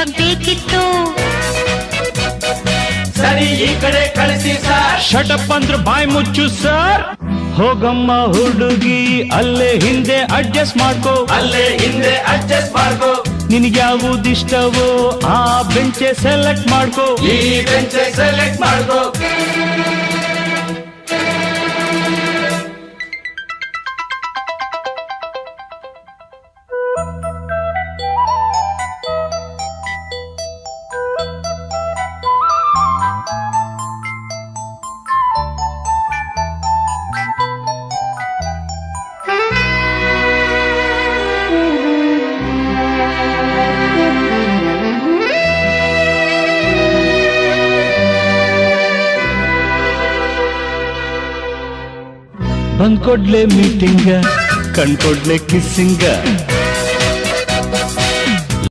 ಆಗ್ಬೇಕಿತ್ತು. ಸರಿ ಈ ಕಡೆ ಕಳಿಸಿ ಸರ್. ಶಟಪ್ ಅಂದ್ರೆ ಬಾಯ್ ಮುಚ್ಚು ಸರ್. ಹೋಗಮ್ಮ ಹುಡುಗಿ ಅಲ್ಲೇ ಹಿಂದೆ ಅಡ್ಜಸ್ಟ್ ಮಾಡ್ಕೋ, ಅಲ್ಲೇ ಹಿಂದೆ ಅಡ್ಜಸ್ಟ್ ಮಾಡ್ಕೋ. ನಿನಗೆ ಯಾವುದಿಷ್ಟವೋ ಆ ಬೆಂಚೆ ಸೆಲೆಕ್ಟ್ ಮಾಡ್ಕೋ. ಈ ಬೆಂಚ್ ಸೆಲೆಕ್ಟ್ ಮಾಡ್ಕೋ. ಬಂದ್ಕೊಡ್ಲೆ ಮೀಟಿಂಗ, ಕಣ್ಕೊಡ್ಲೆ ಕಿಸ್ಸಿಂಗ,